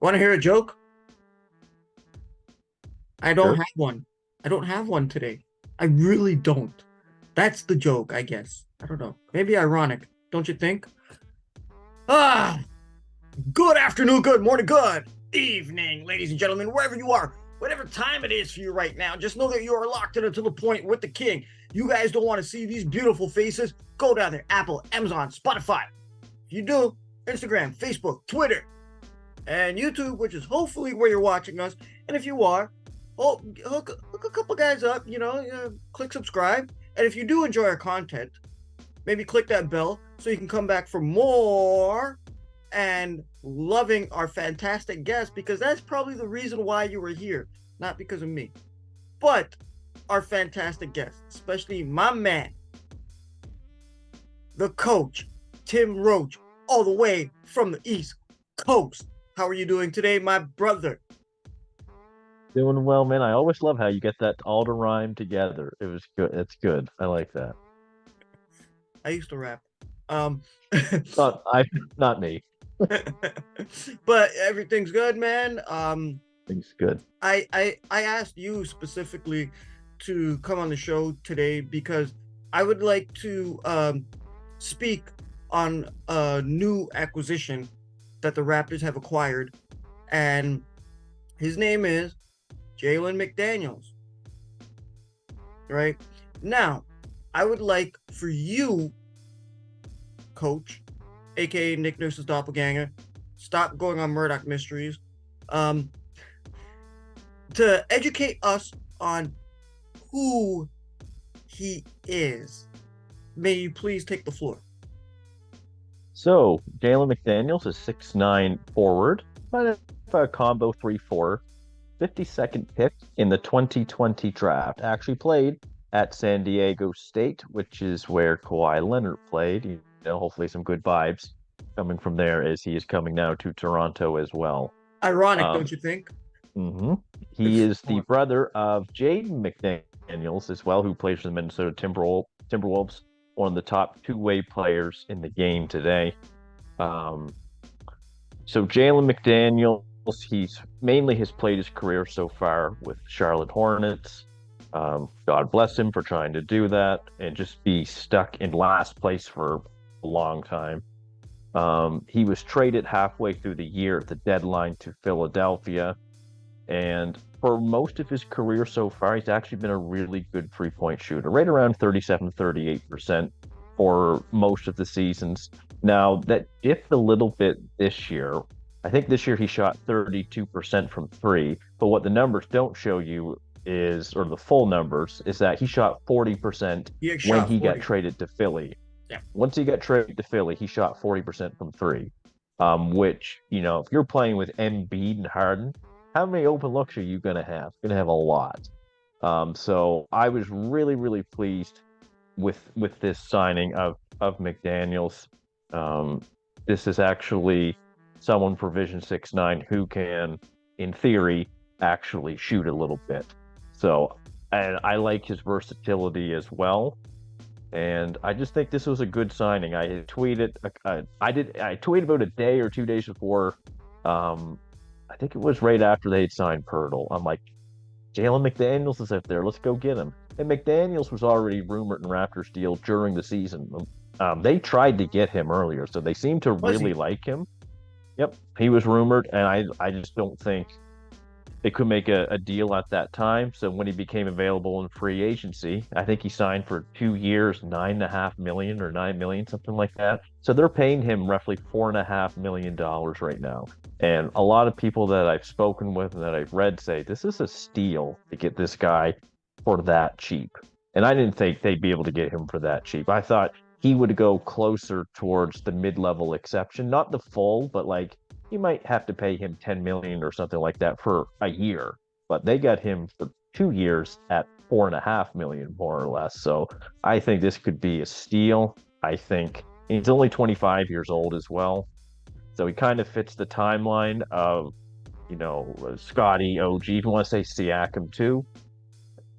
Want to hear a joke? I don't Sure. have one. I don't have one today. I really don't. That's the joke, I guess. I don't know. Maybe ironic, don't you think? Ah, good afternoon, good morning, good evening, ladies and gentlemen, wherever you are, whatever time it is for you right now. Just know that you are locked into the point with the king. You guys don't want to see these beautiful faces? Go down there, Apple, Amazon, Spotify. If you do, Instagram, Facebook, Twitter, and YouTube, which is hopefully where you're watching us. And if you are, hook a couple guys up, click subscribe. And if you do enjoy our content, maybe click that bell so you can come back for more and loving our fantastic guests, because that's probably the reason why you were here, not because of me, but our fantastic guests, especially my man, the coach, Tim Roach, all the way from the East Coast. How are you doing today, my brother? Doing well, man. I always love how you get that all to rhyme together. It was good. It's good. I like that. I used to rap. Um, Not I, not me. but everything's good, man. Things good. I asked you specifically to come on the show today because I would like to speak on a new acquisition that the Raptors have acquired, and his name is Jalen McDaniels. Right now, I would like for you, Coach, aka Nick Nurse's doppelganger, stop going on Murdoch Mysteries, um, to educate us on who he is. May you please take the floor. So Jalen McDaniels is 6'9" forward, kind of a combo 3-4, 52nd pick in the 2020 draft. Actually played at San Diego State, which is where Kawhi Leonard played. Hopefully some good vibes coming from there as he is coming now to Toronto as well. Ironic, Um, don't you think? mhm. He It's is the brother of Jaden McDaniels as well, who plays for the Minnesota Timberwolves, one of the top two-way players in the game today. Um, so Jalen McDaniels, he's mainly has played his career so far with Charlotte Hornets. God bless him for trying to do that and just be stuck in last place for a long time. He was traded halfway through the year at the deadline to Philadelphia. And for most of his career so far, he's actually been a really good three-point shooter, right around 37, 38% for most of the seasons. Now, that dipped a little bit this year. I think this year he shot 32% from three, but what the numbers don't show you is, or the full numbers, is that he shot 40% He had when shot he got 40. traded to Philly. Yeah. Once he got traded to Philly, he shot 40% from three, which, if you're playing with Embiid and Harden, how many open looks are you going to have? Going to have a lot. So I was really, really pleased with this signing of McDaniels. Um, this is actually someone for Vision 6'9" who can, in theory, actually shoot a little bit. So, and I like his versatility as well. And I just think this was a good signing. I tweeted about a day or 2 days before. I think it was right after they had signed Pirtle. I'm like, Jalen McDaniels is out there. Let's go get him. And McDaniels was already rumored in Raptors deal during the season. They tried to get him earlier, so they seem to Was really he? like him. Yep, he was rumored, and I just don't think they could make a deal at that time. So when he became available in free agency, I think he signed for 2 years, 9.5 million or 9 million, something like that. So they're paying him roughly $4.5 million right now. And a lot of people that I've spoken with and that I've read say this is a steal to get this guy for that cheap. And I didn't think they'd be able to get him for that cheap. I thought he would go closer towards the mid-level exception, not the full, but like you might have to pay him 10 million or something like that for a year, but they got him for 2 years at 4.5 million, more or less. So I think this could be a steal. I think he's only 25 years old as well. So he kind of fits the timeline of, Scotty, OG, if you want to say Siakam too.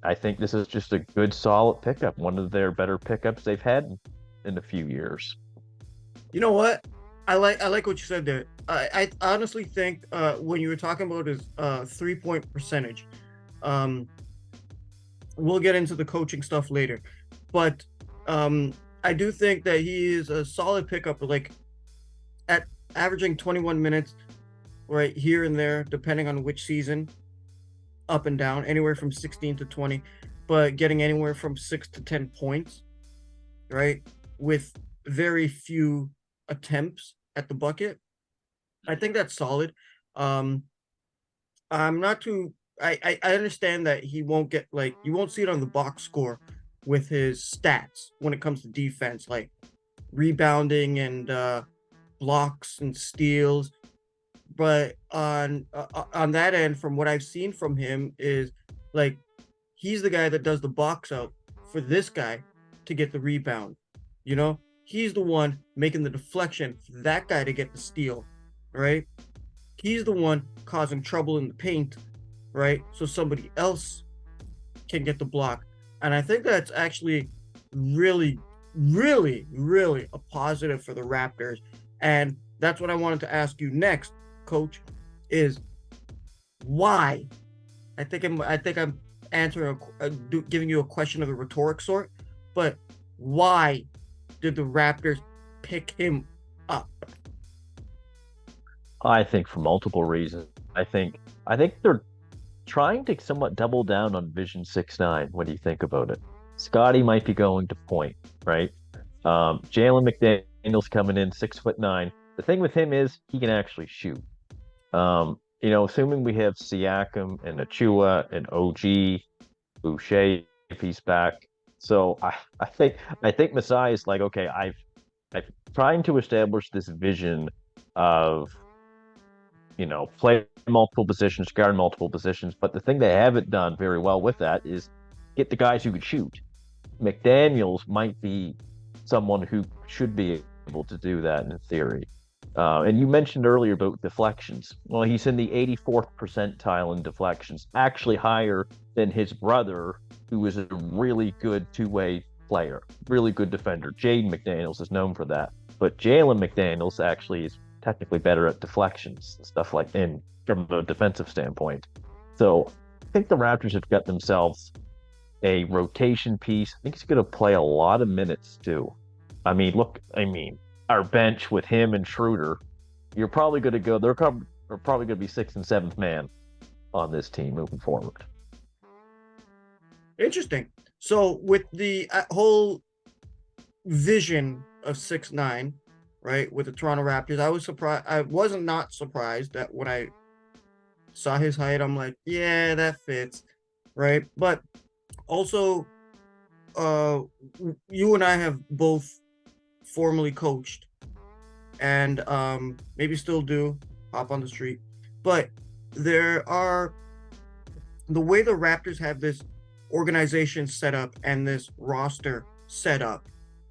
I think this is just a good, solid pickup, one of their better pickups they've had in a few years. You know what? I like what you said there. I honestly think when you were talking about his 3-point percentage, um, we'll get into the coaching stuff later, but I do think that he is a solid pickup, like at averaging 21 minutes right here and there, depending on which season, up and down, anywhere from 16 to 20, but getting anywhere from 6 to 10 points, right, with very few attempts at the bucket. I think that's solid. Um, I'm not too. I understand that he won't get like you won't see it on the box score with his stats when it comes to defense, like rebounding and blocks and steals. But on that end, from what I've seen from him, is like he's the guy that does the box out for this guy to get the rebound. You know, he's the one making the deflection for that guy to get the steal, right? He's the one causing trouble in the paint, right? So somebody else can get the block. And I think that's actually really, really, really a positive for the Raptors. And that's what I wanted to ask you next, Coach, is why? I think I'm answering giving you a question of the rhetoric sort, but why did the Raptors pick him up? I think for multiple reasons. I think they're trying to somewhat double down on Vision 6-9. What do you think about it? Scotty might be going to point, right? Jalen McDaniels coming in 6'9". The thing with him is he can actually shoot. Assuming we have Siakam and Achua and OG, Boucher if he's back. So I think Masai is like, okay, I've trying to establish this vision of play multiple positions, guard multiple positions. But the thing they haven't done very well with that is get the guys who can shoot. McDaniels might be someone who should be able to do that in theory. And you mentioned earlier about deflections. Well, he's in the 84th percentile in deflections, actually higher than his brother, who is a really good two-way player, really good defender. Jaden McDaniels is known for that. But Jalen McDaniels actually is technically better at deflections and stuff like in from a defensive standpoint. So I think the Raptors have got themselves a rotation piece. I think he's going to play a lot of minutes too. Our bench with him and Schroeder, you're probably going to go. They're probably going to be sixth and seventh man on this team moving forward. Interesting. So with the whole vision of 6'9", right, with the Toronto Raptors, I was surprised. I wasn't not surprised that when I saw his height, I'm like, yeah, that fits, right? But also, you and I have both formerly coached, and maybe still do hop on the street. But there are the way the Raptors have this organization set up and this roster set up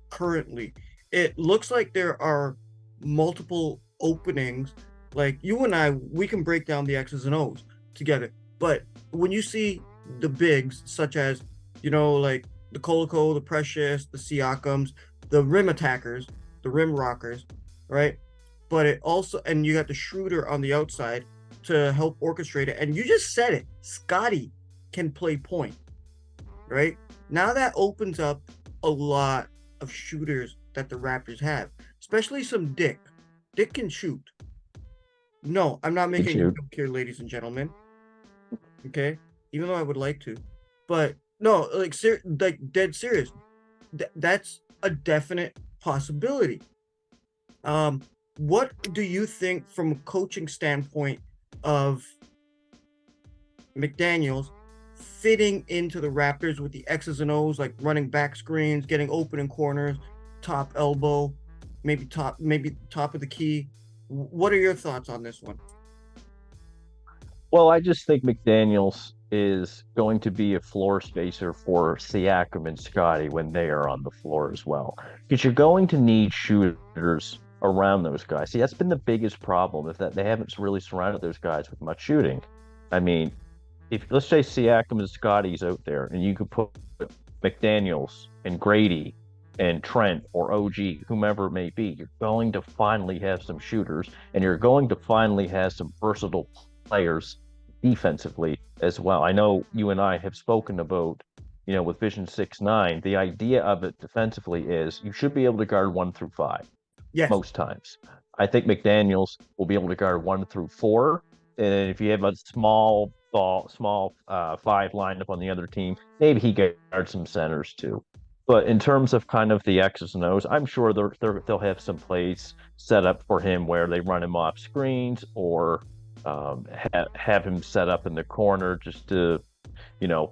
currently, it looks like there are multiple openings. Like you and I, we can break down the X's and O's together. But when you see the bigs, such as, like the Colico, the Precious, the Siakams, the rim attackers, the rim rockers, right? But it also, and you got the Schroeder on the outside to help orchestrate it. And you just said it, Scotty can play point, right? Now that opens up a lot of shooters that the Raptors have, especially some Dick. Dick can shoot. No, I'm not making a joke here, ladies and gentlemen. Okay, even though I would like to, but no, like dead serious. That's a definite possibility. What do you think from a coaching standpoint of McDaniels fitting into the Raptors with the X's and O's, like running back screens, getting open in corners, top elbow, maybe top of the key? What are your thoughts on this one? Well, I just think McDaniels is going to be a floor spacer for Siakam and Scotty when they are on the floor as well. Because you're going to need shooters around those guys. See, that's been the biggest problem, is that they haven't really surrounded those guys with much shooting. I mean, if let's say Siakam and Scotty's out there, and you could put McDaniels and Grady and Trent or OG, whomever it may be, you're going to finally have some shooters, and you're going to finally have some versatile players defensively as well. I know you and I have spoken about, with Vision 6-9, the idea of it defensively is you should be able to guard 1 through 5 Yes. most times. I think McDaniels will be able to guard 1 through 4. And if you have a small five lineup on the other team, maybe he guards some centers too. But in terms of kind of the X's and O's, I'm sure they'll have some plays set up for him where they run him off screens or have him set up in the corner just to,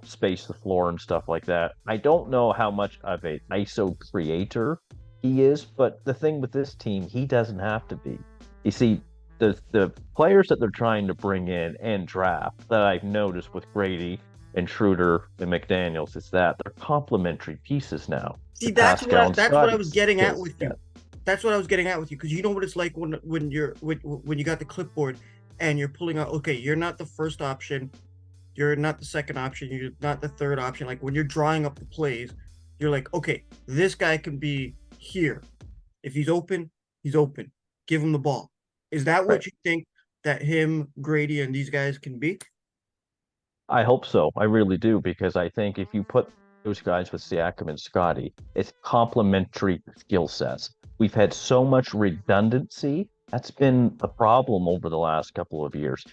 space the floor and stuff like that. I don't know how much of an ISO creator he is, but the thing with this team, he doesn't have to be. You see, the players that they're trying to bring in and draft that I've noticed with Grady and Schroeder and McDaniels is that they're complementary pieces now. See, Pascal and that's what I Scotty was getting at skills. with you. That's what I was getting at with you, because you know what it's like when you got the clipboard and you're pulling out. Okay, you're not the first option, you're not the second option, you're not the third option. Like when you're drawing up the plays, you're like, okay, this guy can be here. If he's open, he's open. Give him the ball. Is that Right. what you think that him, Grady, and these guys can be? I hope so. I really do, because I think if you put those guys with Siakam and Scotty, it's complementary skill sets. We've had so much redundancy. That's been a problem over the last couple of years.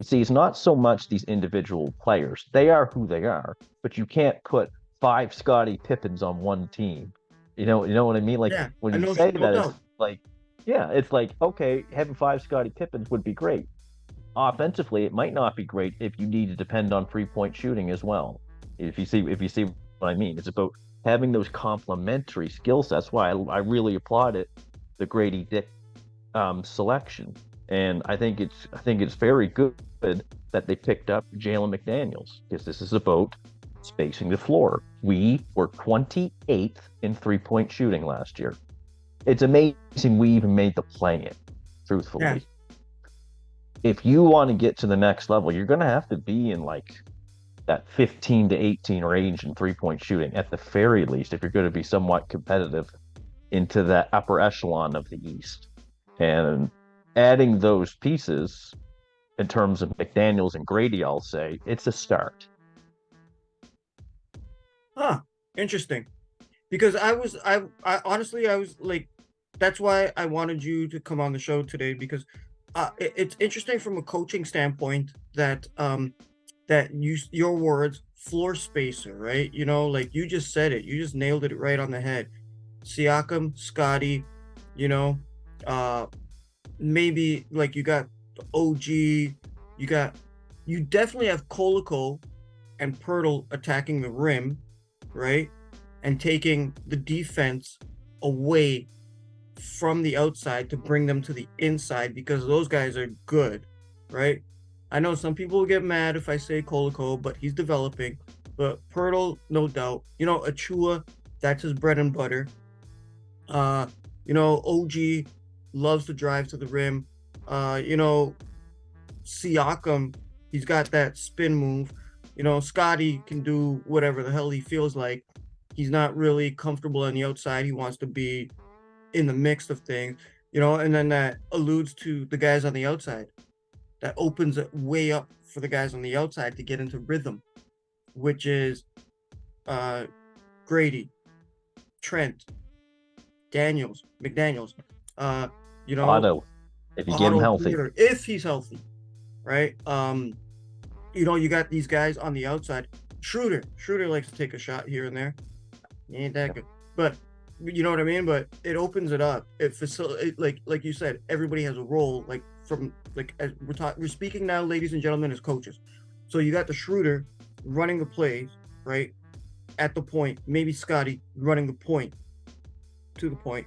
See, it's not so much these individual players. They are who they are, but you can't put 5 Scotty Pippins on one team. You know what I mean? Like Yeah, when I you know, say no that, it's doubt. like, yeah, it's like, okay, having 5 Scotty Pippins would be great. Offensively, it might not be great if you need to depend on 3-point shooting as well. If you see what I mean, it's about having those complementary skill sets. Why I really applaud it, the Grady Dick selection, and I think it's very good that they picked up Jalen McDaniels, because this is about spacing the floor. We were 28th in 3-point shooting last year. It's amazing we even made the play-in, Yeah. truthfully. If you want to get to the next level, you're going to have to be in like that 15 to 18 range in 3-point shooting at the very least if you're going to be somewhat competitive into that upper echelon of the East. And adding those pieces in terms of McDaniels and Grady, I'll say it's a start. Huh. Interesting. Because I honestly, I was like, that's why I wanted you to come on the show today, because it's interesting from a coaching standpoint that that your words, floor spacer, right? Like you just said it, you just nailed it right on the head. Siakam, Scotty, you know, uh, maybe like you got the OG, you definitely have Colico and Pirtle attacking the rim, right? And taking the defense away from the outside to bring them to the inside, because those guys are good, right? I know some people will get mad if I say Colico, but he's developing. But Pirtle, no doubt. Achua, that's his bread and butter. Uh, OG loves to drive to the rim. Siakam, he's got that spin move. Scotty can do whatever the hell he feels like. He's not really comfortable on the outside. He wants to be in the mix of things, and then that alludes to the guys on the outside. That opens it way up for the guys on the outside to get into rhythm, which is uh, Grady, Trent, McDaniels, uh, you know, Otto, if you get him Otto healthy. Porter, if he's healthy, right? You got these guys on the outside. Schroeder likes to take a shot here and there. He ain't that good, but you know what I mean. But it opens it up. It facilitates, like you said, everybody has a role. Like from like as we're speaking now, ladies and gentlemen, as coaches. So you got the Schroeder running the plays, right, at the point. Maybe Scotty running the point to the point,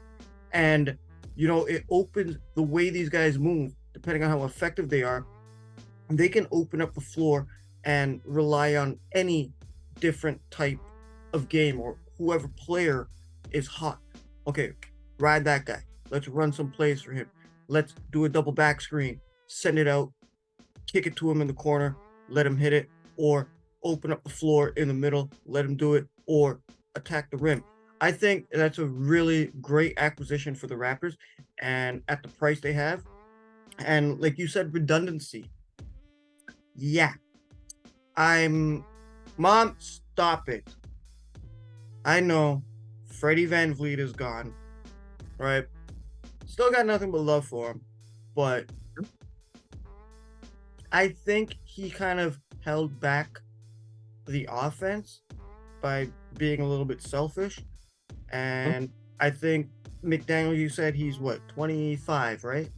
and it opens the way these guys move, depending on how effective they are. They can open up the floor and rely on any different type of game, or whoever player is hot. Okay, ride that guy. Let's run some plays for him. Let's do a double back screen, send it out, kick it to him in the corner, let him hit it, or open up the floor in the middle, let him do it, or attack the rim. I think that's a really great acquisition for the Raptors, and at the price they have, and like you said, redundancy. Yeah, I'm. Mom, stop it. I know Freddie Van Vliet is gone, right? Still got nothing but love for him, but I think he kind of held back the offense by being a little bit selfish. And I think McDaniel, you said he's what, 25, right?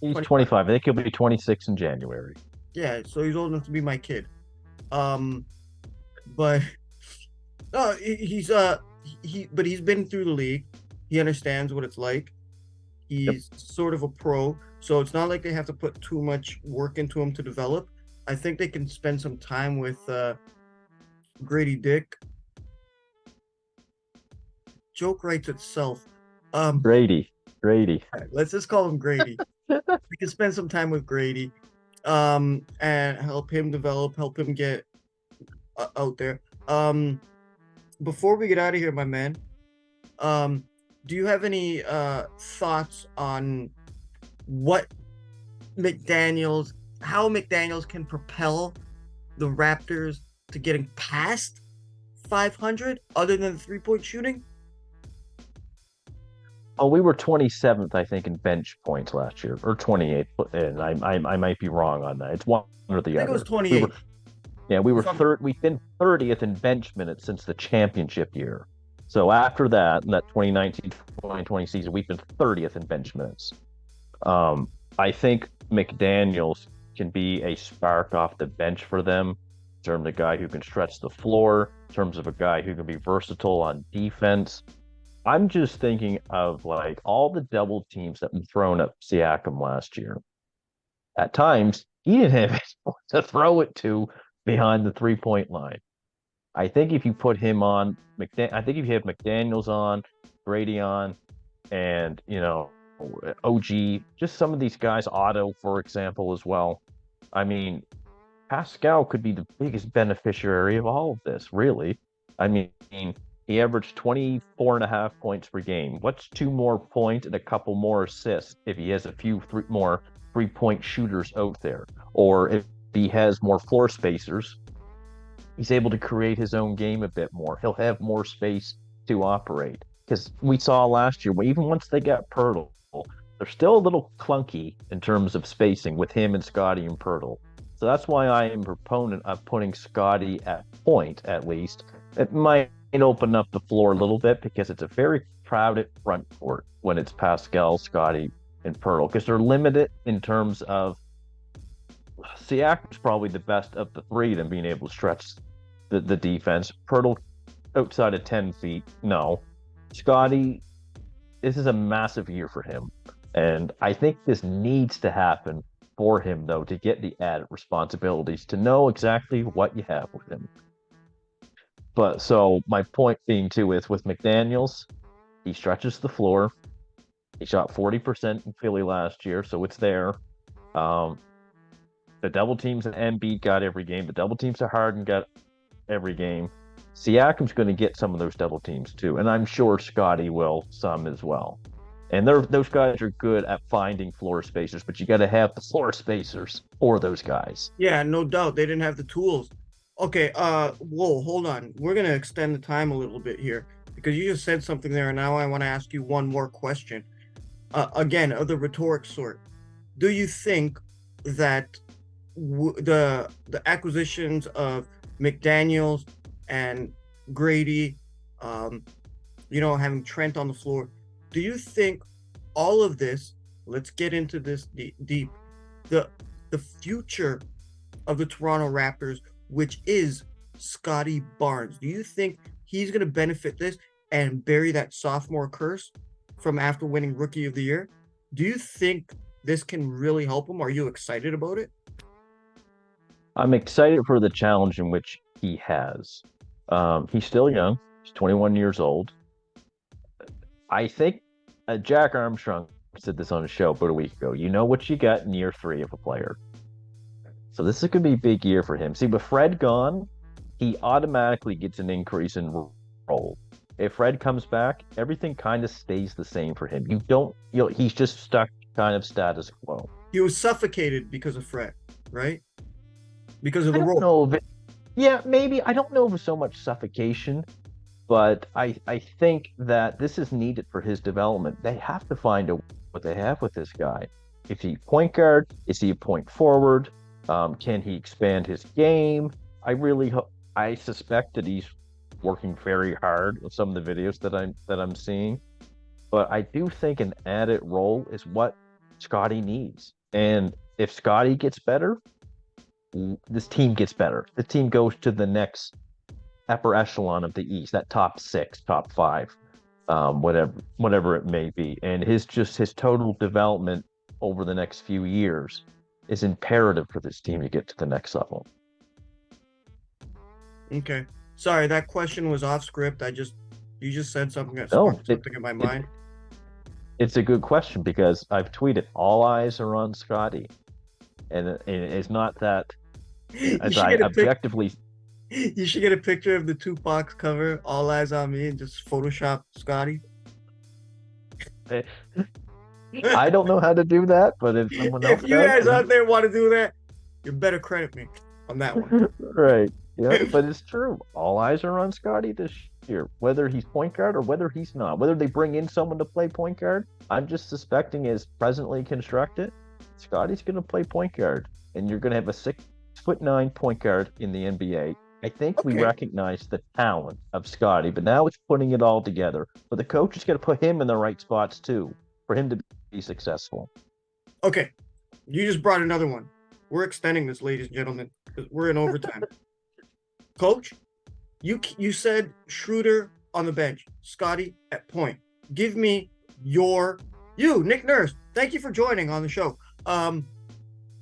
He's 25. 25. I think he'll be 26 in January. Yeah, so he's old enough to be my kid. Um, but no, but he's been through the league. He understands what it's like. Yep. He's sort of a pro, so it's not like they have to put too much work into him to develop. I think they can spend some time with Grady Dick. Joke writes itself. Um, Grady. Grady. let's just call him Grady. We can spend some time with Grady, and help him develop, help him get out there. Before we get out of here, my man, um, do you have any thoughts on what McDaniels, how McDaniels can propel the Raptors to getting past 500, other than the 3-point shooting? Oh, we were 27th, I think, in bench points last year, or 28th, and I might be wrong on that. It's one or the I think it was other. We were 28. Yeah, we were If I'm- third. We've been 30th in bench minutes since the championship year. So after that, in that 2019-2020 season, we've been 30th in bench minutes. I think McDaniels can be a spark off the bench for them in terms of a guy who can stretch the floor, in terms of a guy who can be versatile on defense. I'm just thinking of like all the double teams that were thrown at Siakam last year. At times, he didn't have anyone to throw it to behind the 3-point line. I think if you put him on, I think if you have McDaniels on, Brady on, and OG, just some of these guys, Otto, for example, as well. I mean, Pascal could be the biggest beneficiary of all of this, really. I mean, he averaged 24 and a half points per game. What's 2 more points and a couple more assists if he has a few more 3-point shooters out there? Or if he has more floor spacers, he's able to create his own game a bit more. He'll have more space to operate. Because we saw last year, even once they got Pirtle, they're still a little clunky in terms of spacing with him and Scotty and Pirtle. So that's why I am a proponent of putting Scotty at point, at least. It might open up the floor a little bit because it's a very crowded front court when it's Pascal, Scotty, and Pirtle, because they're limited in terms of Siakam's probably the best of the three than being able to stretch the defense. Pirtle outside of 10 feet, no. Scotty, this is a massive year for him. And I think this needs to happen for him, though, to get the added responsibilities, to know exactly what you have with him. But so my point being, too, is with McDaniels, he stretches the floor. He shot 40% in Philly last year, so it's there. The double teams and Embiid got every game. The double teams to Harden got every game. Siakam's going to get some of those double teams too, and I'm sure Scotty will some as well. And those guys are good at finding floor spacers, but you got to have the floor spacers for those guys. Yeah, no doubt they didn't have the tools. Okay, whoa, hold on. We're gonna extend the time a little bit here because you just said something there, and now I want to ask you one more question. Again, of the rhetoric sort. Do you think that the acquisitions of McDaniels and Grady, having Trent on the floor, do you think all of this? Let's get into this deep. The future of the Toronto Raptors, which is Scotty Barnes. Do you think he's going to benefit this and bury that sophomore curse from after winning Rookie of the Year? Do you think this can really help him? Are you excited about it? I'm excited for the challenge in which he has. He's still young. He's 21 years old. I think Jack Armstrong said this on a show about a week ago. You know what you got in year 3 of a player. So this is going to be a big year for him. See, with Fred gone, he automatically gets an increase in role. If Fred comes back, everything kind of stays the same for him. He's just stuck kind of status quo. He was suffocated because of Fred, right? Because of I the don't role. know if it, yeah, maybe. I don't know if it's so much suffocation, but I think that this is needed for his development. They have to find what they have with this guy. Is he point guard? Is he a point forward? Can he expand his game? I suspect that he's working very hard with some of the videos that I'm seeing. But I do think an added role is what Scotty needs. And if Scotty gets better, this team gets better. The team goes to the next upper echelon of the East, that top six, top five, whatever it may be. And his total development over the next few years is imperative for this team to get to the next level. Okay. Sorry, that question was off script. You just said something that sparked something in my mind. It's a good question because I've tweeted all eyes are on Scotty, and it's not that as I objectively. You should get a picture of the Tupac cover, all eyes on me, and just Photoshop Scotty. I don't know how to do that, but if someone else if you guys out there want to do that, you better credit me on that one. Right. Yeah, but it's true. All eyes are on Scotty this year, whether he's point guard or whether he's not. Whether they bring in someone to play point guard, I'm just suspecting as presently constructed, Scotty's going to play point guard, and you're going to have a 6'9" point guard in the NBA. I think we recognize the talent of Scotty, but now it's putting it all together. But the coach is going to put him in the right spots too for him to be successful. Okay, you just brought another one. We're extending this, ladies and gentlemen, because we're in overtime. Coach, you said Schroeder on the bench, Scotty at point. Give me Nick Nurse. Thank you for joining on the show. Can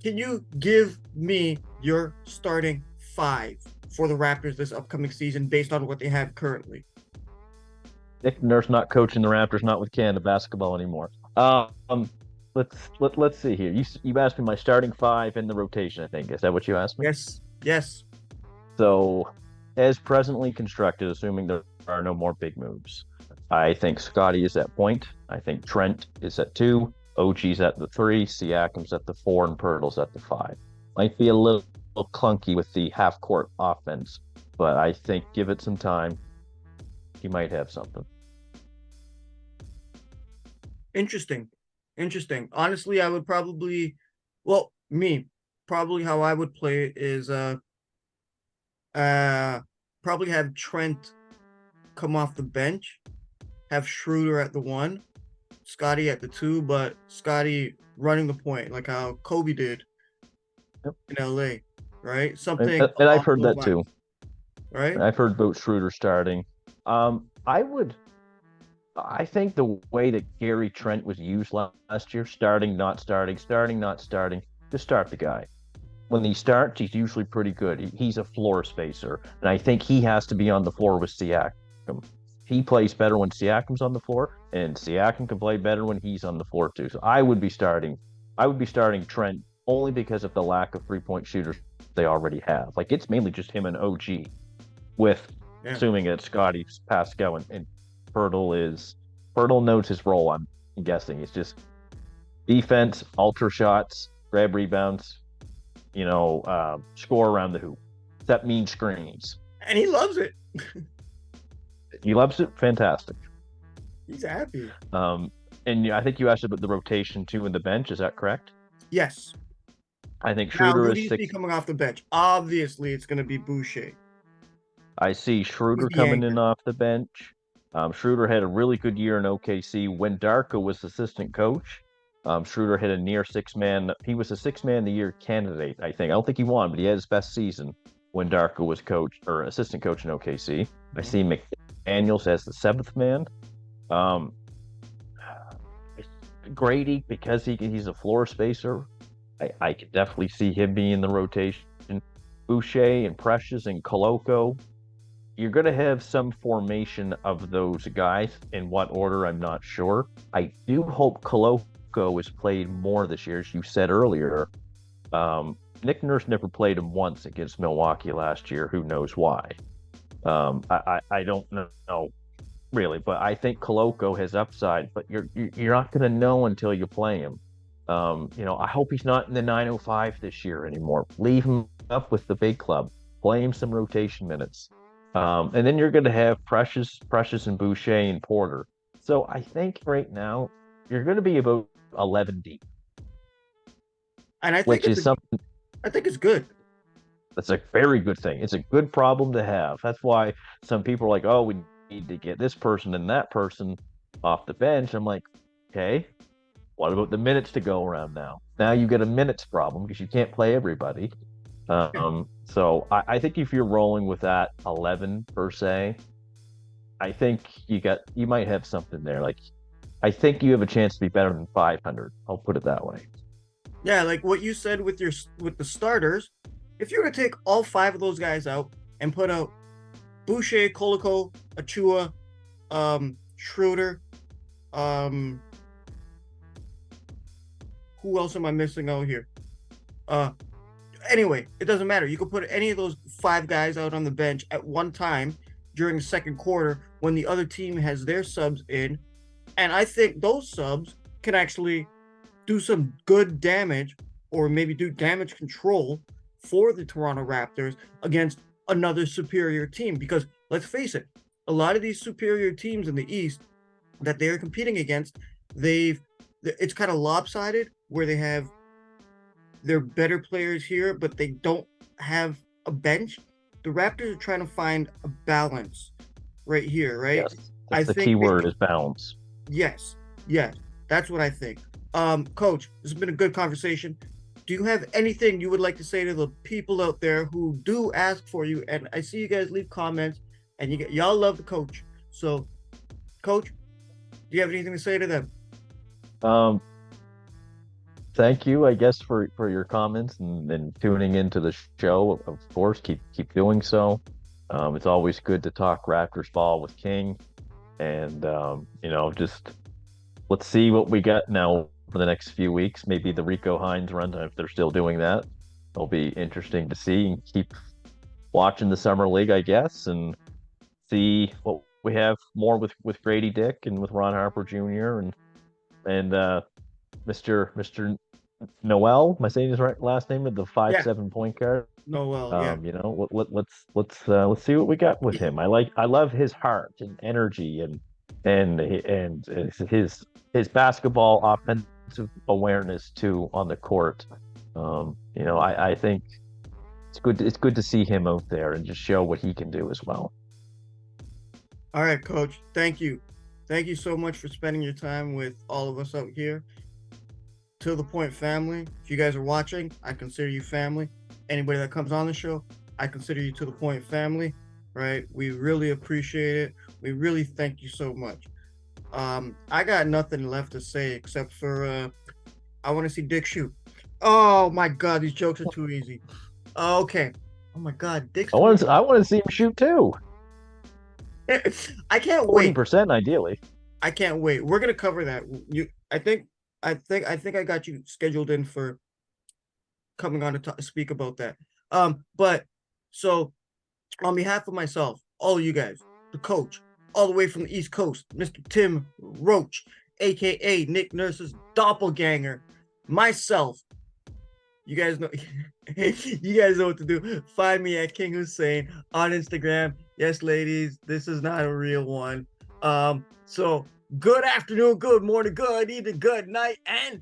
you give me your starting five for the Raptors this upcoming season based on what they have currently? Nick Nurse not coaching the Raptors, not with Canada basketball anymore. Let's see here. You asked me my starting five in the rotation, I think. Is that what you asked me? Yes. So, as presently constructed, assuming there are no more big moves, I think Scotty is at point. I think Trent is at 2. OG's at the 3. Siakam's at the 4, and Pirtle's at the 5. Might be a little clunky with the half-court offense, but I think give it some time. He might have something. Interesting. Honestly, I would probably how I would play it is probably have Trent come off the bench, have Schroeder at the 1, Scotty at the 2, but Scotty running the point like how Kobe did in LA, right? Something. And I've heard that too. Right? I've heard about Schroeder starting. I think the way that Gary Trent was used last year, starting, not starting, just start the guy. When he starts, he's usually pretty good. He's a floor spacer, and I think he has to be on the floor with Siakam. He plays better when Siakam's on the floor, and Siakam can play better when he's on the floor too. So I would be starting Trent only because of the lack of three-point shooters they already have. Like, it's mainly just him and OG, assuming that Scotty's past go and Pirtle knows his role. I'm guessing it's just defense, alter shots, grab rebounds, score around the hoop. That means screens. And he loves it. He loves it. Fantastic. He's happy. And I think you asked about the rotation too in the bench. Is that correct? Yes. I think Schroeder is 6 coming off the bench. Obviously, it's going to be Boucher. I see Schroeder coming in off the bench. Schroeder had a really good year in OKC when Darko was assistant coach. Schroeder hit a near 6-man. He was a 6-man of the year candidate, I think. I don't think he won, but he had his best season when Darko was coach or assistant coach in OKC. I see McDaniels as the 7th man. Grady, because he's a floor spacer, I could definitely see him being in the rotation. Boucher and Precious and Koloko. You're going to have some formation of those guys. In what order, I'm not sure. I do hope Koloko is played more this year, as you said earlier. Nick Nurse never played him once against Milwaukee last year. Who knows why? I don't know. really, but I think Koloko has upside, but you're not going to know until you play him. I hope he's not in the 905 this year anymore. Leave him up with the big club. Play him some rotation minutes. And then you're going to have Precious and Boucher and Porter. So I think right now you're going to be about 11 deep, And which is something I think it's good. that's a very good thing. It's a good problem to have. That's why some people are like, oh, we need to get this person and that person off the bench. I'm like, okay, what about the minutes to go around now? Now you get a minutes problem because you can't play everybody. So I think if you're rolling with that 11 per se, I think you might have something there. Like I think you have a chance to be better than 500. I'll put it that way. Yeah, like what you said with the starters, if you were to take all 5 of those guys out and put out Boucher, Koloko, Achua, Schroeder, who else am I missing out here? Anyway, it doesn't matter. You could put any of those 5 guys out on the bench at one time during the second quarter when the other team has their subs in, and I think those subs can actually do some good damage or maybe do damage control for the Toronto Raptors against another superior team. Because let's face it, a lot of these superior teams in the East that they're competing against, it's kind of lopsided where they have their better players here, but they don't have a bench. The Raptors are trying to find a balance right here, right? Yes, that's the key word is balance. Yes, that's what I think. Coach, this has been a good conversation. Do you have anything you would like to say to the people out there who do ask for you? And I see you guys leave comments, and y'all love the coach. So, Coach, do you have anything to say to them? Thank you, I guess, for your comments and tuning into the show. Of course, keep doing so. It's always good to talk Raptors ball with King, and just let's see what we got now for the next few weeks. Maybe the Rico Hines run, if they're still doing that, it'll be interesting to see. Keep watching the summer league, I guess, and see what we have more with Grady Dick and with Ron Harper Jr. and Mr. Noel. Am I saying his right last name with the 5'7" point guard? Noel, yeah. Let's see what we got with him. I love his heart and energy and his basketball offensive awareness too on the court. I think it's good to see him out there and just show what he can do as well. All right, Coach. Thank you so much for spending your time with all of us out here. To the Point family, if you guys are watching, I consider you family. Anybody that comes on the show, I consider you To the Point family, right? We really appreciate it. We really thank you so much. I got nothing left to say except for I want to see Dick shoot. Oh my God, these jokes are too easy. Okay. Oh my God, Dick's. I want to see him shoot too. I can't wait. 40% ideally. I can't wait. We're gonna cover that. I think I got you scheduled in for coming on to speak about that. But so on behalf of myself, all of you guys, the coach, all the way from the East Coast, Mr. Tim Roach, aka Nick Nurse's doppelganger, myself. You guys know what to do. Find me at King Hussein on Instagram. Yes, ladies, this is not a real one. So good afternoon, good morning, good evening, good night, and